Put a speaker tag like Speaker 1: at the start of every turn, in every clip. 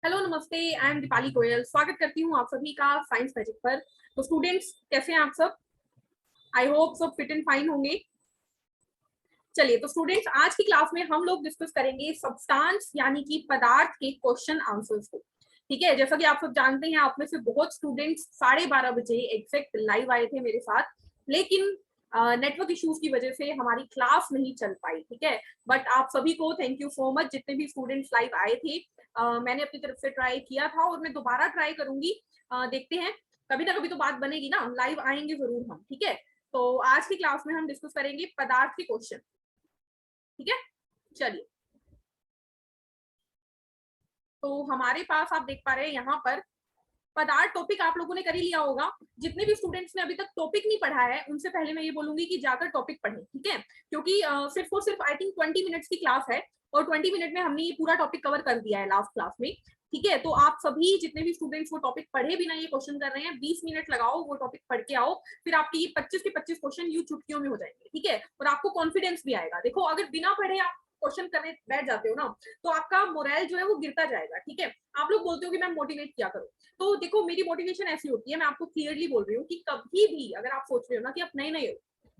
Speaker 1: Hello नमस्ते, I am Deepali Goyal. स्वागत करती हूँ आप सभी का साइंस मैजिक पर। तो स्टूडेंट्स, कैसे हैं आप सब? आई होप सब फिट एंड फाइन होंगे। चलिए, तो स्टूडेंट्स, आज की क्लास में हम लोग डिस्कस करेंगे सब्सटेंस यानी कि पदार्थ के क्वेश्चन आंसर्स को। ठीक है, जैसा कि आप सब जानते हैं, आप में से बहुत स्टूडेंट्स 12:30 बजे एग्जैक्ट लाइव आए थे मेरे साथ, लेकिन नेटवर्क इश्यूज की वजह से हमारी क्लास नहीं चल पाई। ठीक है, बट आप सभी को थैंक यू सो मच, जितने भी स्टूडेंट्स लाइव आए थे। मैंने अपनी तरफ से ट्राई किया था और मैं दोबारा ट्राई करूंगी। देखते हैं, कभी ना कभी तो बात बनेगी ना, लाइव आएंगे जरूर हम। ठीक है, तो आज की क्लास में हम डिस्कस करेंगे पदार्थ के क्वेश्चन। ठीक है, चलिए। तो हमारे पास आप देख पा रहे हैं यहाँ पर पदार्थ टॉपिक आप लोगों ने कर ही लिया होगा। जितने भी स्टूडेंट्स ने अभी तक टॉपिक नहीं पढ़ा है, उनसे पहले मैं ये बोलूंगी कि जाकर टॉपिक पढ़ें। ठीक है, क्योंकि सिर्फ और सिर्फ आई थिंक 20 मिनट्स की क्लास है और 20 मिनट में हमने ये पूरा टॉपिक कवर कर दिया है लास्ट क्लास में। ठीक है, तो आप सभी जितने भी स्टूडेंट्स वो टॉपिक पढ़े बिना ये क्वेश्चन कर रहे हैं, 20 मिनट लगाओ, वो टॉपिक पढ़ के आओ, फिर आपके ये 25 के 25 क्वेश्चन यूं चुटकियों में हो जाएंगे। ठीक है, और आपको कॉन्फिडेंस भी आएगा। देखो, अगर बिना पढ़े आप क्वेश्चन करने बैठ जाते हो ना, तो आपका मोरल जो है वो गिरता जाएगा। ठीक है, आप लोग बोलते हो कि मैम मोटिवेट किया करो, तो देखो मेरी मोटिवेशन ऐसी होती है, मैं आपको क्लियरली बोल रही हूँ कि कभी भी अगर आप सोच रहे हो ना कि आप नए नए हो,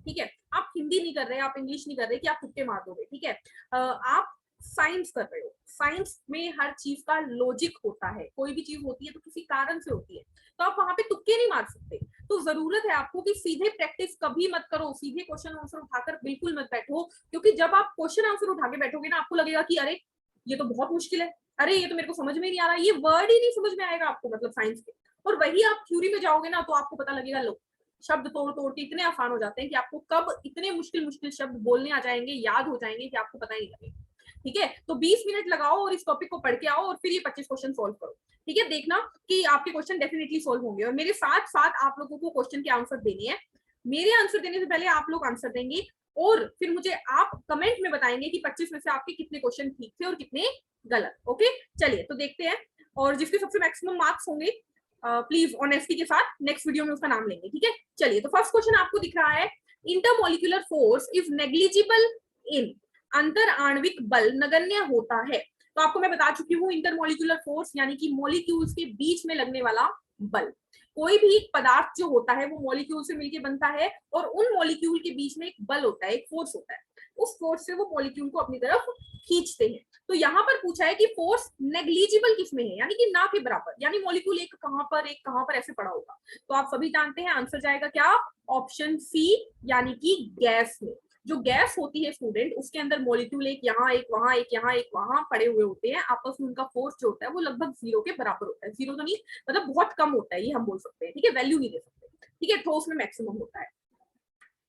Speaker 1: ठीक है, आप हिंदी नहीं कर रहे, आप इंग्लिश नहीं कर रहे कि आप तुक्के मार दोगे। ठीक है, आप साइंस कर रहे हो। साइंस में हर चीज का लॉजिक होता है, कोई भी चीज होती है तो किसी कारण से होती है, तो आप वहां पे तुक्के नहीं मार सकते। तो जरूरत है आपको कि सीधे प्रैक्टिस कभी मत करो, सीधे क्वेश्चन आंसर उठाकर बिल्कुल मत बैठो, क्योंकि जब आप क्वेश्चन आंसर उठा के बैठोगे ना, आपको लगेगा कि अरे ये तो बहुत मुश्किल है, अरे ये तो मेरे को समझ में नहीं आ रहा, ये वर्ड ही नहीं समझ में आएगा आपको, मतलब साइंस के। और वही आप थ्योरी में जाओगे ना, तो आपको पता लगेगा लो, शब्द तोड़ तोड़ के इतने आसान हो जाते हैं कि आपको कब इतने मुश्किल मुश्किल शब्द बोलने आ जाएंगे, याद हो जाएंगे कि आपको पता ही नहीं लगेगा। ठीक है, तो 20 मिनट लगाओ और इस टॉपिक को पढ़ के आओ और फिर ये 25 क्वेश्चन सोल्व करो। ठीक है, देखना कि आपके क्वेश्चन डेफिनेटली सोल्व होंगे और मेरे साथ साथ आप लोगों को क्वेश्चन के आंसर देने हैं। मेरे आंसर देने से पहले आप लोग आंसर देंगे और फिर मुझे आप कमेंट में बताएंगे कि 25 में से आपके कितने क्वेश्चन ठीक थे और कितने गलत। ओके, चलिए तो देखते हैं, और जिसके सबसे मैक्सिमम मार्क्स होंगे प्लीज ऑनेस्टी के साथ नेक्स्ट वीडियो में उसका नाम लेंगे। ठीक है, चलिए, तो फर्स्ट क्वेश्चन आपको दिख रहा है, इंटरमोलिकुलर फोर्स इज नेग्लिजिबल इन, अंतर आणविक बल नगण्य होता है। तो आपको मैं बता चुकी हूँ, इंटरमोलिकुलर फोर्स यानी कि मॉलिक्यूल्स के बीच में लगने वाला बल। कोई भी पदार्थ जो होता है वो मॉलिक्यूल से मिलकर बनता है और उन मॉलिक्यूल के बीच में एक बल होता है, एक फोर्स होता है, उस फोर्स से वो मॉलिक्यूल को अपनी तरफ खींचते हैं। तो यहाँ पर पूछा है कि फोर्स नेग्लिजिबल किसमें है, यानी कि ना के बराबर, यानी मॉलिक्यूल एक कहां पर ऐसे पड़ा होगा। तो आप सभी जानते हैं आंसर जाएगा क्या, ऑप्शन सी, यानी कि गैस में। जो गैस होती है स्टूडेंट, उसके अंदर मॉलिक्यूल एक यहाँ एक वहां एक यहाँ एक वहां पड़े हुए होते हैं, आपस में उनका फोर्स जो होता है वो लगभग 0 के बराबर होता है। 0 तो नहीं, मतलब बहुत कम होता है, ये हम बोल सकते हैं। ठीक है, वैल्यू नहीं दे सकते। ठीक है, ठोस में मैक्सिमम होता है।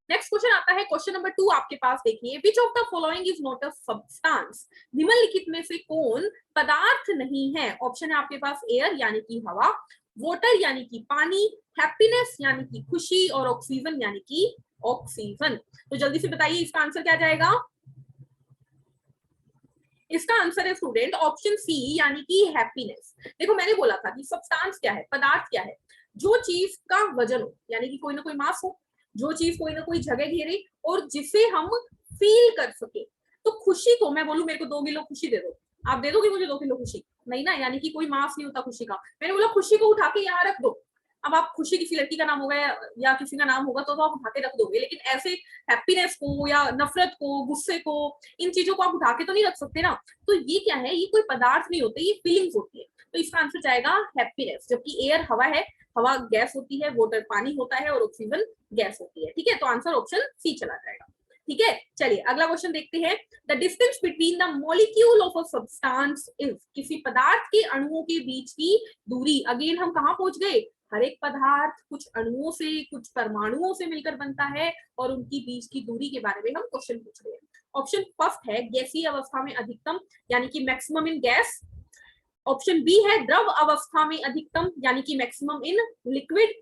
Speaker 1: नेक्स्ट क्वेश्चन आता है, क्वेश्चन नंबर 2 आपके पास देखिए, विच of the following is not a substance, निम्नलिखित में से कौन पदार्थ नहीं है। ऑप्शन है आपके पास एयर यानी कि हवा, वाटर यानी कि पानी, हैप्पीनेस यानी कि खुशी, और ऑक्सीजन यानी कि ऑक्सीजन। तो जल्दी से बताइए इसका आंसर क्या जाएगा। इसका आंसर है स्टूडेंट ऑप्शन सी, यानी कि हैप्पीनेस। देखो, मैंने बोला था कि सब्सटेंस क्या है, पदार्थ क्या है, जो चीज का वजन हो, यानी कि कोई ना कोई मास हो, जो चीज कोई ना कोई जगह घेरे और जिसे हम फील कर सके। तो खुशी को मैं बोलूं मेरे को 2 किलो खुशी दे दो, आप दे दोगे मुझे 2 किलो खुशी? नहीं ना, यानी कि कोई मास नहीं होता खुशी का। मैंने बोला खुशी को उठा के यहाँ रख दो, अब आप खुशी किसी लड़की का नाम होगा या किसी का नाम होगा तो आप उठा के रख दोगे, लेकिन ऐसे हैप्पीनेस को या नफरत को, गुस्से को, इन चीजों को आप उठा के तो नहीं रख सकते ना। तो ये क्या है, ये कोई पदार्थ नहीं होते, ये फीलिंग्स होती है। तो इसका आंसर जाएगा हैप्पीनेस। जबकि एयर हवा है, हवा गैस होती है, वाटर पानी होता है और ऑक्सीजन गैस होती है। ठीक है, तो आंसर ऑप्शन सी चला जाएगा। ठीक है, चलिए अगला क्वेश्चन देखते हैं, the distance between the molecule of a substance is, किसी पदार्थ के अणुओं के बीच की दूरी। अगेन हम कहां पहुंच गए, हर एक पदार्थ कुछ अणुओं से, कुछ परमाणुओं से मिलकर बनता है और उनकी बीच की दूरी के बारे में हम क्वेश्चन पूछ रहे हैं। ऑप्शन फर्स्ट है गैसीय अवस्था में अधिकतम, यानी कि maximum in gas. Option B है द्रव अवस्था में अधिकतम, यानी कि मैक्सिमम इन लिक्विड।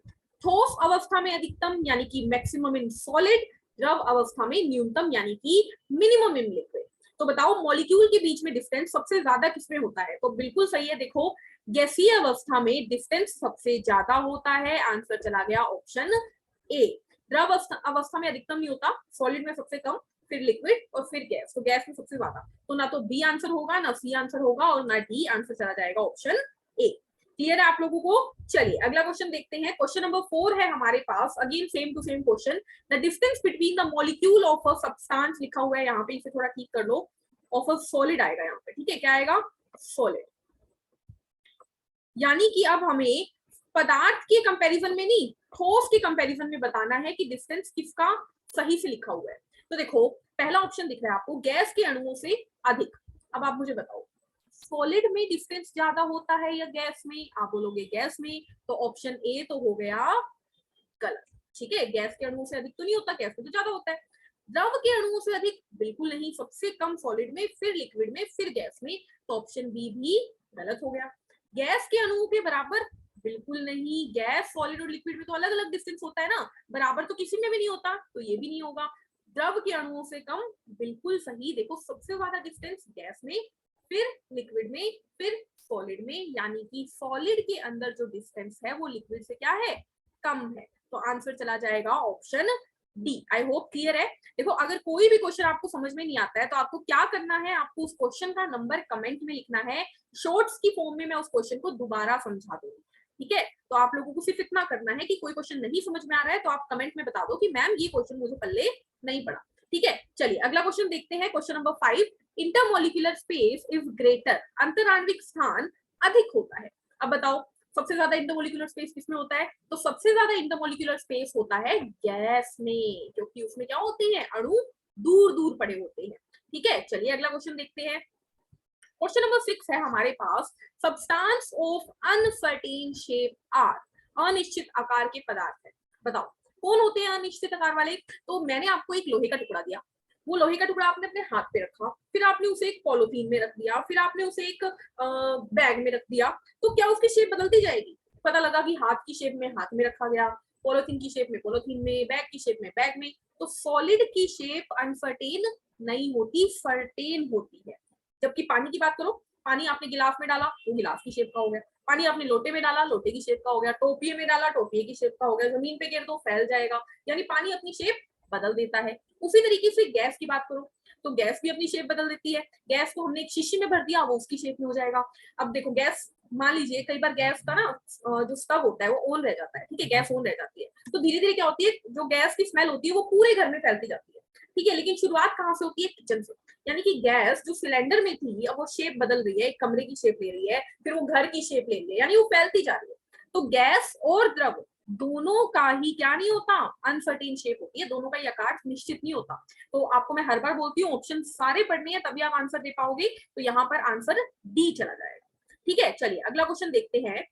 Speaker 1: ठोस अवस्था में अधिकतम, यानी कि मैक्सिमम इन सॉलिड। द्रव अवस्था में न्यूनतम, यानी कि मिनिमम इन लिक्विड। तो बताओ मॉलिक्यूल के बीच में डिस्टेंस सबसे ज्यादा किसमें होता है। तो बिल्कुल सही है, देखो गैसीय अवस्था में डिस्टेंस सबसे ज्यादा होता है। आंसर चला गया ऑप्शन ए। द्रव अवस्था में अधिकतम नहीं होता, सॉलिड में सबसे कम, फिर लिक्विड और फिर गैस। तो गैस में सबसे ज्यादा, तो ना तो बी आंसर होगा, ना सी आंसर होगा और ना डी आंसर चला जाएगा ऑप्शन ए। क्लियर है आप लोगों को? चलिए अगला क्वेश्चन देखते हैं। क्वेश्चन नंबर 4 है हमारे पास, again same to same question. The distance between the molecule of a substance लिखा हुआ है यहाँ पे, इसे थोड़ा ठीक कर लो, ऑफ अ सॉलिड आएगा यहाँ पे, ठीक है? क्या आएगा? सॉलिड। यानी कि अब हमें पदार्थ के कंपैरिजन में नहीं, ठोस के कंपैरिजन में बताना है कि डिस्टेंस किसका सही से लिखा हुआ है। तो देखो पहला ऑप्शन दिख रहा है आपको, गैस के अणुओं से अधिक। अब आप मुझे बताओ सॉलिड में डिस्टेंस ज्यादा होता है या गैस में? आप बोलोगे गैस में, तो ऑप्शन ए तो हो गया गलत। ठीक है, गैस के अणुओं से अधिक तो नहीं होता, गैस में तो ज्यादा होता है। द्रव के अणुओं से अधिक बिल्कुल नहीं, सबसे कम सॉलिड में, फिर लिक्विड में, फिर गैस में। तो ऑप्शन बी भी गलत हो गया। गैस के अणुओं के बराबर बिल्कुल नहीं, गैस सॉलिड और लिक्विड में तो अलग अलग डिस्टेंस होता है ना, बराबर तो किसी में भी नहीं होता, तो ये भी नहीं होगा। द्रव के अणुओं से कम बिल्कुल सही, देखो सबसे ज्यादा डिस्टेंस गैस में, फिर लिक्विड में, फिर सॉलिड में, यानी कि सॉलिड के अंदर जो डिस्टेंस है वो लिक्विड से क्या है? कम है। तो आंसर चला जाएगा option D. I hope clear है। देखो अगर कोई भी क्वेश्चन आपको समझ में नहीं आता है तो आपको क्या करना है, आपको उस क्वेश्चन का नंबर कमेंट में लिखना है, शॉर्ट्स की फॉर्म में मैं उस क्वेश्चन को दोबारा समझा दूंगी। ठीक है, तो आप लोगों को सिर्फ इतना करना है कि कोई क्वेश्चन नहीं समझ में आ रहा है तो आप कमेंट में बता दो कि मैम ये क्वेश्चन मुझे पल्ले नहीं पड़ा। ठीक है, चलिए अगला क्वेश्चन देखते हैं। Question number 5, intermolecular space is greater, अंतराण्विक स्थान अधिक होता है। अब बताओ सबसे ज्यादा इंटरमोलिकुलर स्पेस किसमें होता है? तो सबसे ज्यादा इंटरमोलिकुलर स्पेस होता है गैस में, क्योंकि उसमें क्या होते हैं? अणु दूर दूर पड़े होते हैं। ठीक है, चलिए अगला क्वेश्चन देखते हैं। क्वेश्चन नंबर 6 है हमारे पास, substance of uncertain shape are, अनिश्चित आकार के पदार्थ है। बताओ कौन होते हैं अनिश्चित आकार वाले? तो मैंने आपको एक लोहे का टुकड़ा दिया, वो लोहे का टुकड़ा आपने अपने हाथ पे रखा, फिर आपने उसे एक पॉलिथीन में रख दिया, फिर आपने उसे एक बैग में रख दिया, तो क्या उसकी शेप बदलती जाएगी? पता लगा कि हाथ की शेप में हाथ में रखा गया, पॉलिथीन की शेप में पॉलिथीन में, बैग की शेप में बैग में। तो सॉलिड की शेप अनसर्टेन नहीं होती, सर्टेन होती है। जबकि पानी की बात करो, पानी आपने गिलास में डाला वो गिलास की शेप का हो गया, पानी आपने लोटे में डाला लोटे की शेप का हो गया, टोपिए में डाला टोपिए की शेप का हो गया, जमीन पे गिर दो फैल जाएगा, यानी पानी अपनी शेप बदल देता है। उसी तरीके से गैस की बात करो तो गैस भी अपनी शेप बदल देती है। गैस को हमने एक शीशी में भर दिया, वो उसकी शेप में हो जाएगा। अब देखो गैस, मान लीजिए कई बार गैस का ना जो स्टव होता है वो ऑन रह जाता है, ठीक है, गैस ऑन रह जाती है, तो धीरे धीरे क्या होती है, जो गैस की स्मेल होती है वो पूरे घर में फैलती जाती है। ठीक है, लेकिन शुरुआत कहाँ से होती है? किचन से। यानी कि गैस जो सिलेंडर में थी अब वो शेप बदल रही है, एक कमरे की शेप ले रही है, फिर वो घर की शेप ले रही है, यानी वो फैलती जा रही है। तो गैस और द्रव दोनों का ही क्या नहीं होता? अनसर्टेन शेप होती है, दोनों का ही आकार निश्चित नहीं होता। तो आपको मैं हर बार बोलती हूँ ऑप्शन सारे पढ़ने हैं तभी आप आंसर दे पाओगे, तो यहाँ पर आंसर डी चला जाएगा। ठीक है, चलिए अगला क्वेश्चन देखते हैं।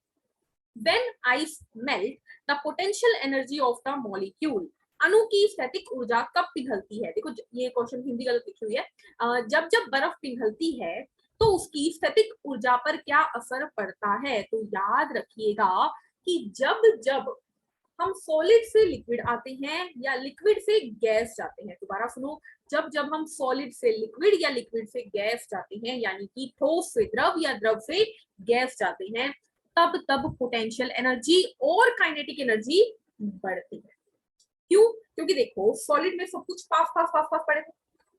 Speaker 1: When ice melt, the potential energy of the molecule, अणु की स्थैतिक ऊर्जा कब पिघलती है? देखो ये क्वेश्चन हिंदी गलत लिखी हुई है। जब जब बर्फ पिघलती है तो उसकी स्थैतिक ऊर्जा पर क्या असर पड़ता है? तो याद रखिएगा कि जब जब हम सॉलिड से लिक्विड आते हैं या लिक्विड से गैस जाते हैं, दोबारा सुनो, जब जब हम सॉलिड से लिक्विड या लिक्विड से गैस जाते हैं, यानी कि ठोस से द्रव या द्रव से गैस जाते हैं, तब तब पोटेंशियल एनर्जी और काइनेटिक एनर्जी बढ़ती है। क्यों? क्योंकि देखो सॉलिड में सब कुछ पास पास पास पास पड़े थे,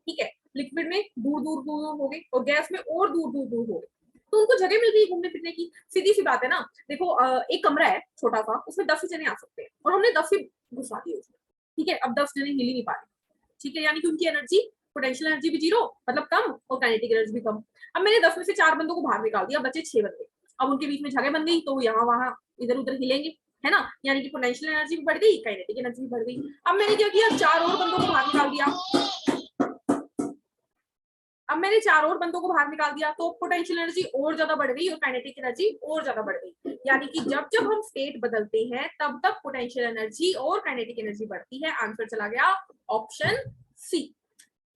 Speaker 1: ठीक है, लिक्विड में दूर दूर दूर दूर हो गए और गैस में और दूर दूर दूर हो गए, तो उनको जगह मिल गई घूमने फिरने की। सीधी सी बात है ना। देखो एक कमरा है छोटा सा, उसमें 10 जने आ सकते हैं और हमने 10 ही घुसा दिए उसमें, ठीक है, अब 10 जने हिल ही नहीं पा रहे, ठीक है, यानी कि उनकी एनर्जी, पोटेंशियल एनर्जी भी जीरो, मतलब कम, और काइनेटिक एनर्जी भी कम। अब मैंने 10 में से 4 बंदों को बाहर निकाल दिया, बचे 6 बंदे, अब उनके बीच में जगह बन गई तो यहाँ वहां इधर उधर हिलेंगे, है ना, यानी कि पोटेंशियल एनर्जी भी बढ़ गई, काइनेटिक एनर्जी भी बढ़ गई। अब मैंने क्या किया, 4 और बंदों को बाहर निकाल दिया, अब मैंने 4 और बंदों को बाहर निकाल दिया तो पोटेंशियल एनर्जी और ज्यादा बढ़ गई और काइनेटिक एनर्जी और ज्यादा बढ़ गई, यानी कि जब जब हम स्टेट बदलते हैं तब तब पोटेंशियल एनर्जी और काइनेटिक एनर्जी बढ़ती है। आंसर चला गया ऑप्शन सी।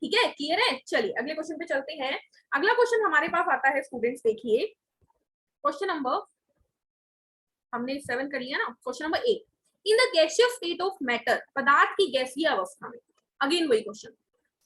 Speaker 1: ठीक है, क्लियर है? चलिए अगले क्वेश्चन पे चलते हैं। अगला क्वेश्चन हमारे पास आता है स्टूडेंट्स, देखिए क्वेश्चन नंबर, हमने 7 कर लिया ना, question number 8, in the gaseous state of matter, पदार्थ की गैसीय अवस्था में, अगेन वही क्वेश्चन,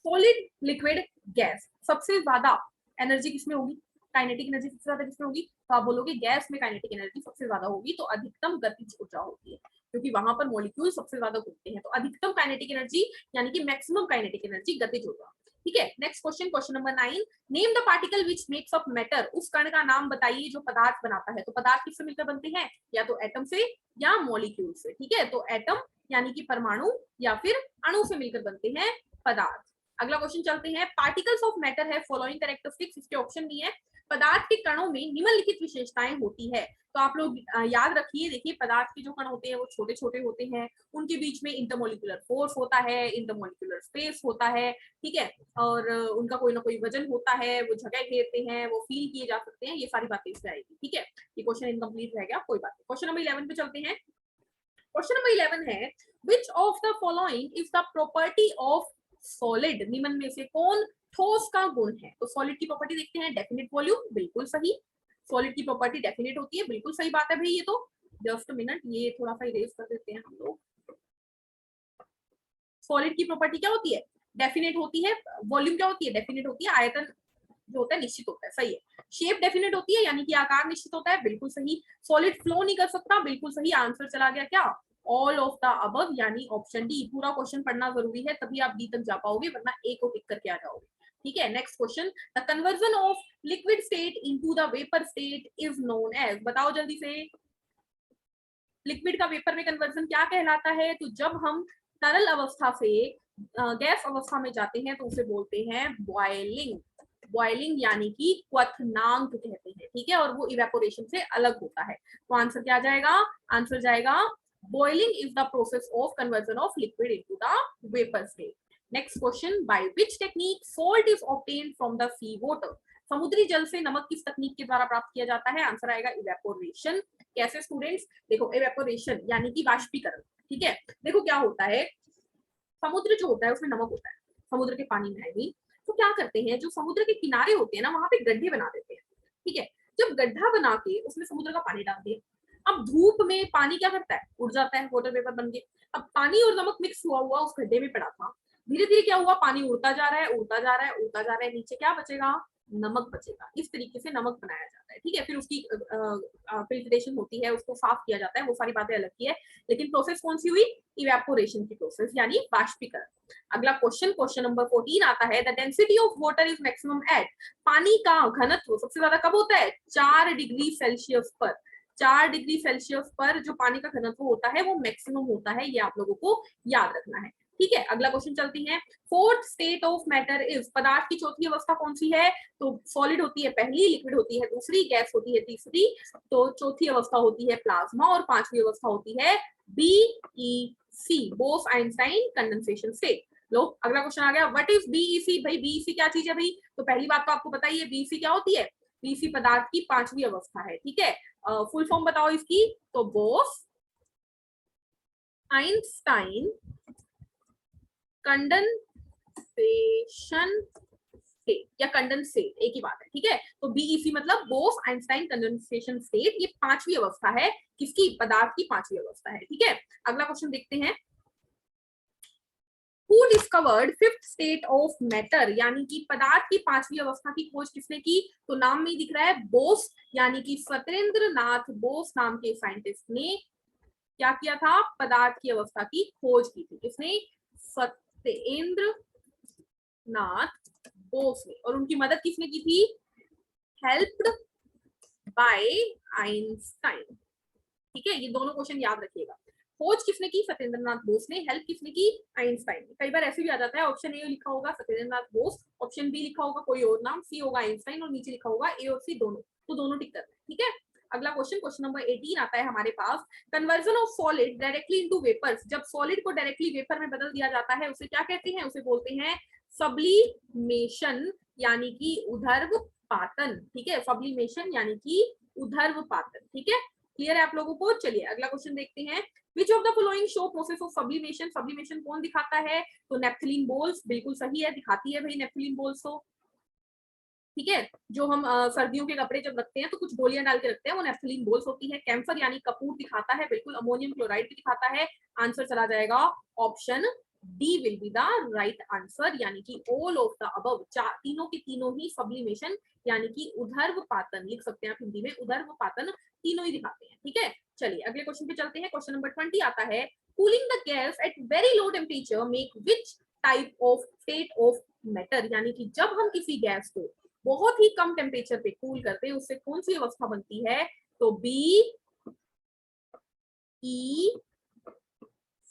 Speaker 1: सॉलिड लिक्विड गैस, सबसे ज्यादा एनर्जी किसमें होगी? काइनेटिक एनर्जी सबसे ज्यादा किसमें होगी? तो आप बोलोगे गैस में काइनेटिक एनर्जी सबसे ज्यादा होगी, तो अधिकतम गतिज ऊर्जा होती है, क्योंकि क्योंकि वहां पर मॉलिक्यूल सबसे ज्यादा घूमते हैं। तो अधिकतम काइनेटिक एनर्जी यानी कि मैक्सिमम काइनेटिक एनर्जी गतिज होगा। ठीक है, next question, question number 9, name the particle which makes up matter. उस कण का नाम बताइए जो पदार्थ बनाता है। तो पदार्थ किससे मिलकर बनते हैं, या तो एटम से या मॉलिक्यूल से। ठीक है, तो एटम यानी कि परमाणु या फिर अणु से मिलकर बनते हैं पदार्थ। अगला क्वेश्चन चलते हैं, पार्टिकल्स ऑफ मैटर है फॉलोइंग कैरेक्टरिस्टिक्स। इसके ऑप्शन भी है, पदार्थ के कणों में निम्नलिखित विशेषताएं होती है। तो आप लोग याद रखिए, देखिए पदार्थ के जो कण होते हैं वो छोटे छोटे होते हैं, उनके बीच में इंटरमोलिकुलर फोर्स होता है, इंटरमोलिकुलर स्पेस होता है। ठीक है, और उनका कोई ना कोई वजन होता है, वो जगह घेरते हैं, वो फील किए जा सकते हैं, ये सारी बातें इसमें आएगी। ठीक है, ये क्वेश्चन इनकम्प्लीट रह गया, कोई बात नहीं। क्वेश्चन नंबर 11 पे चलते हैं। क्वेश्चन नंबर 11 है, which of the following is the property of solid. निम्न में से कौन ठोस का गुण है। तो सॉलिड की प्रॉपर्टी देखते हैं, डेफिनेट वॉल्यूम, बिल्कुल सही। सॉलिड की प्रॉपर्टी डेफिनेट होती है, बिल्कुल सही बात है भाई। ये तो जस्ट मिनट, ये थोड़ा सा इरेज कर देते हैं हम लोग। सॉलिड की प्रॉपर्टी क्या होती है, डेफिनेट होती है। वॉल्यूम क्या होती है, डेफिनेट होती है। आयतन जो होता है निश्चित होता है, सही है। शेप डेफिनेट होती है, यानी कि आकार निश्चित होता है, बिल्कुल सही। सॉलिड फ्लो नहीं कर सकता, बिल्कुल सही। आंसर चला गया क्या, ऑल ऑफ द अबव, यानी ऑप्शन डी। पूरा क्वेश्चन पढ़ना जरूरी है, तभी आप डी तक जा पाओगे, वरना ए को टिक करके आ जाओगे। ठीक है, next question, the conversion of liquid state into the vapour state is known as. बताओ जल्दी से, लिक्विड का वेपर में कन्वर्जन क्या कहलाता है। तो जब हम तरल अवस्था से गैस अवस्था में जाते हैं तो उसे बोलते हैं बॉइलिंग। बॉइलिंग यानी कि क्वथनांक कहते हैं। ठीक है, और वो इवेपोरेशन से अलग होता है। तो आंसर क्या जाएगा, आंसर जाएगा boiling is the process of conversion of liquid into the vapour state. Next question, by which technique salt is obtained from the sea water. समुद्री जल से नमक किस तकनीक के द्वारा प्राप्त किया जाता है। आंसर आएगा इवेपोरेशन। कैसे स्टूडेंट्स, देखो इवेपोरेशन यानी कि वाष्पीकरण। ठीक है, देखो क्या होता है, समुद्र जो होता है उसमें नमक होता है, समुद्र के पानी में है। तो क्या करते हैं, जो समुद्र के किनारे होते हैं ना, वहां पे गड्ढे बना देते हैं। ठीक है, जब गड्ढा बना के उसमें समुद्र का पानी डाल दिया, अब धूप में पानी क्या करता है, उड़ जाता है, वाटर वेपर बन के। अब पानी और नमक मिक्स हुआ हुआ उस गड्ढे में पड़ा था, धीरे धीरे क्या हुआ, पानी उड़ता जा रहा है, उड़ता जा रहा है, उड़ता जा रहा है, नीचे क्या बचेगा, नमक बचेगा। इस तरीके से नमक बनाया जाता है। ठीक है, फिर उसकी फिल्ट्रेशन होती है, उसको साफ किया जाता है, वो सारी बातें अलग की है। लेकिन प्रोसेस कौन सी हुई, इवेपोरेशन की प्रोसेस, यानी वाष्पीकरण। अगला क्वेश्चन, क्वेश्चन नंबर 14 आता है, the density of water is maximum at. पानी का घनत्व सबसे ज्यादा कब होता है, 4 डिग्री सेल्सियस पर। 4 डिग्री सेल्सियस पर जो पानी का घनत्व होता है वो मैक्सिमम होता है, ये आप लोगों को याद रखना है। ठीक है, अगला क्वेश्चन चलती है, fourth state of matter is. पदार्थ की चौथी अवस्था कौन सी है। तो सॉलिड होती है पहली, लिक्विड होती है दूसरी, गैस होती है तीसरी। तो चौथी अवस्था होती है प्लाज्मा, और पांचवी अवस्था होती है BEC, Bose Einstein condensation state. लो अगला क्वेश्चन आ गया, व्हाट इज बीईसी। भाई बीईसी क्या चीज है भाई। तो पहली बात तो आपको बताइए बीईसी क्या होती है। बीईसी पदार्थ की पांचवी अवस्था है। ठीक है, फुल फॉर्म बताओ इसकी। तो बोस आइंस्टाइन कंडेंसेशन स्टेट या कंडेंसेट, एक ही बात है। ठीक है, तो बीईसी मतलब बोस आइंस्टाइन कंडेंसेशन स्टेट, ये पांचवी अवस्था है, किसकी, पदार्थ की पांचवी अवस्था है। ठीक है, अगला क्वेश्चन देखते हैं, Who discovered fifth state of matter, यानी कि पदार्थ की पांचवी अवस्था की खोज किसने की। तो नाम में ही दिख रहा है बोस, यानी कि सत्येंद्र नाथ बोस नाम के साइंटिस्ट ने क्या किया था, पदार्थ की अवस्था की खोज की थी। किसने, सत्येंद्र नाथ बोस ने। और उनकी मदद किसने की थी, हेल्प्ड बाय आइंस्टाइन। ठीक है, ये दोनों क्वेश्चन याद रखिएगा। खोज किसने की, सत्येंद्रनाथ बोस ने। हेल्प किसने की, आइंस्टाइन ने। कई बार ऐसे भी आ जाता है, ऑप्शन ए लिखा होगा सत्येंद्रनाथ बोस, ऑप्शन बी लिखा होगा कोई और नाम, सी होगा आइंस्टाइन, और नीचे लिखा होगा ए और सी दोनों, तो दोनों टिक करना है। ठीक है, अगला क्वेश्चन, क्वेश्चन नंबर 18 आता है हमारे पास, conversion of solid directly into vapours. जब सॉलिड को डायरेक्टली वेपर में बदल दिया जाता है उसे क्या कहते हैं, उसे बोलते हैं सब्लिमेशन, यानी कि ऊर्ध्वपातन। ठीक है, सब्लिमेशन यानी कि ऊर्ध्वपातन। ठीक है, क्लियर है आप लोगों को। चलिए अगला क्वेश्चन देखते हैं, विच of the following show process of sublimation. Sublimation कौन दिखाता है, तो नेफ्थलीन बोल्स, बिल्कुल सही है, दिखाती है भाई नेफ्थलीन बोल्स को। ठीक है, जो हम सर्दियों के कपड़े जब रखते हैं तो कुछ गोलियां डाल के रखते हैं, वो नेफ्थलीन बोल्स होती है। कैम्फर यानी कपूर दिखाता है, बिल्कुल। अमोनियम क्लोराइड भी दिखाता है। आंसर चला जाएगा option D will be the right answer, यानी कि ऑल ऑफ द अबव, तीनों के तीनों ही सब्लिमेशन यानी कि ऊर्ध्वपातन लिख सकते हैं आप हिंदी में, ऊर्ध्वपातन तीनों ही दिखाते हैं। ठीक है, चलिए अगले क्वेश्चन पे चलते हैं। क्वेश्चन नंबर 20 आता है, cooling the gas at very low temperature make which type of state of matter, यानी कि जब हम किसी गैस को बहुत ही कम टेम्परेचर पे कूल करते हैं उससे कौन सी अवस्था बनती है? तो बी ई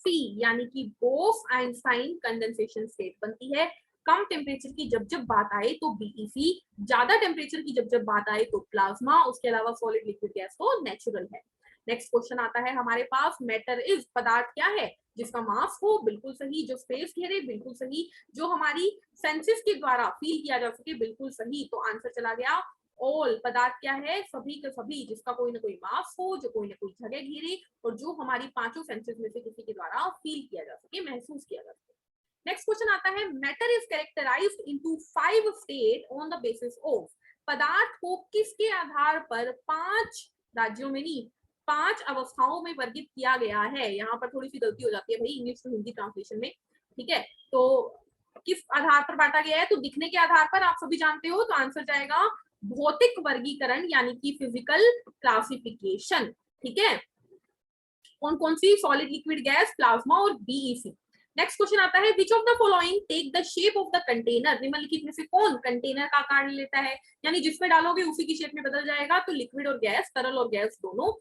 Speaker 1: सी, यानी कि बोफ आइंस्टाइन कंडेंसेशन स्टेट बनती है। कम टेम्परेचर की जब जब बात आए तो बीईसी, ज्यादा टेम्परेचर की जब जब बात आए तो प्लाज्मा, उसके अलावा सॉलिड लिक्विड गैस तो नेचुरल है। नेक्स्ट क्वेश्चन आता है हमारे पास, मैटर इज, पदार्थ क्या है जिसका मास हो, बिल्कुल सही, जो स्पेस घेरे, बिल्कुल सही, जो हमारी सेंसेस के द्वारा फील किया जा सके, बिल्कुल सही। तो आंसर चला गया ऑल। पदार्थ क्या है? सभी के सभी जिसका कोई ना कोई मास हो, जो कोई ना कोई जगह घेरे और जो हमारी पांचों सेंसेस में से किसी के द्वारा फील किया जा सके, महसूस किया जा सके। नेक्स्ट क्वेश्चन आता है, matter is characterised into 5 state on the basis of, पदार्थ को किसके आधार पर 5 राज्यों में नहीं 5 अवस्थाओं में वर्गित किया गया है। यहाँ पर थोड़ी सी गलती हो जाती है भाई इंग्लिश टू हिंदी ट्रांसलेशन में, ठीक है। तो किस आधार पर बांटा गया है? तो दिखने के आधार पर, आप सभी जानते हो, तो आंसर जाएगा भौतिक वर्गीकरण यानी कि फिजिकल क्लासिफिकेशन, ठीक है। कौन कौन सी? सॉलिड लिक्विड गैस, प्लाज्मा और बीईसी। नेक्स्ट क्वेश्चन आता है, which of the following take the shape of the container, निम्नलिखित में से कौन कंटेनर का आकार लेता है, यानी जिसमें डालोगे उसी की शेप में बदल जाएगा। तो लिक्विड और गैस, तरल और गैस दोनों,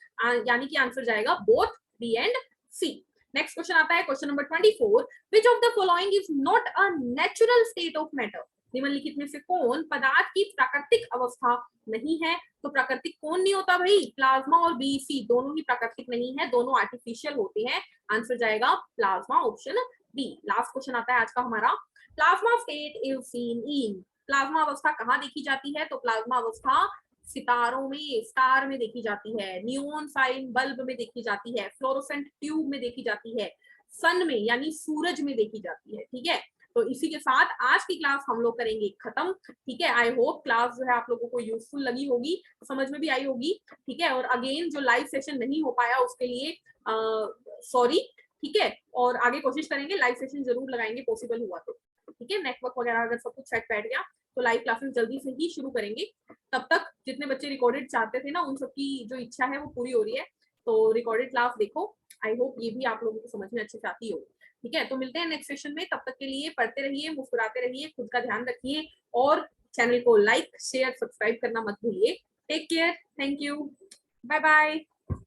Speaker 1: यानी कि आंसर जाएगा both, B and C. Next question आता है question number 24, which of the following is not a natural state of matter, निम्नलिखित में से कौन पदार्थ की प्राकृतिक अवस्था नहीं है। तो प्राकृतिक कौन नहीं होता भाई? प्लाज्मा और बीईसी दोनों ही प्राकृतिक नहीं है, दोनों आर्टिफिशियल होते हैं। आंसर जाएगा plasma, option B. Last question आता है आज का हमारा, plasma state is seen in, plasma अवस्था कहाँ देखी जाती है? तो प्लाज्मा अवस्था सितारों में, स्टार में देखी जाती है, नियोन साइन बल्ब में देखी जाती है, फ्लोरोसेंट ट्यूब में देखी जाती है, सन में यानी सूरज में देखी जाती है, ठीक है। तो इसी के साथ आज की क्लास हम लोग करेंगे खत्म, ठीक है। आई होप क्लास जो है आप लोगों को यूजफुल लगी होगी, समझ में भी आई होगी, ठीक है। और अगेन जो लाइव सेशन नहीं हो पाया उसके लिए सॉरी, ठीक है। और आगे कोशिश करेंगे लाइव सेशन जरूर लगाएंगे, पॉसिबल हुआ तो, ठीक है। नेटवर्क वगैरह अगर सब कुछ सेट बैठ गया तो लाइव क्लासेस जल्दी से ही शुरू करेंगे। तब तक जितने बच्चे रिकॉर्डेड चाहते थे ना, उन सबकी जो इच्छा है वो पूरी हो रही है। तो रिकॉर्डेड क्लास देखो, आई होप ये भी आप लोगों को समझ में अच्छे से आती होगी, ठीक है। तो मिलते हैं नेक्स्ट सेशन में, तब तक के लिए पढ़ते रहिए, मुस्कुराते रहिए, खुद का ध्यान रखिए और चैनल को लाइक शेयर सब्सक्राइब करना मत भूलिए। Take care, thank you, bye bye.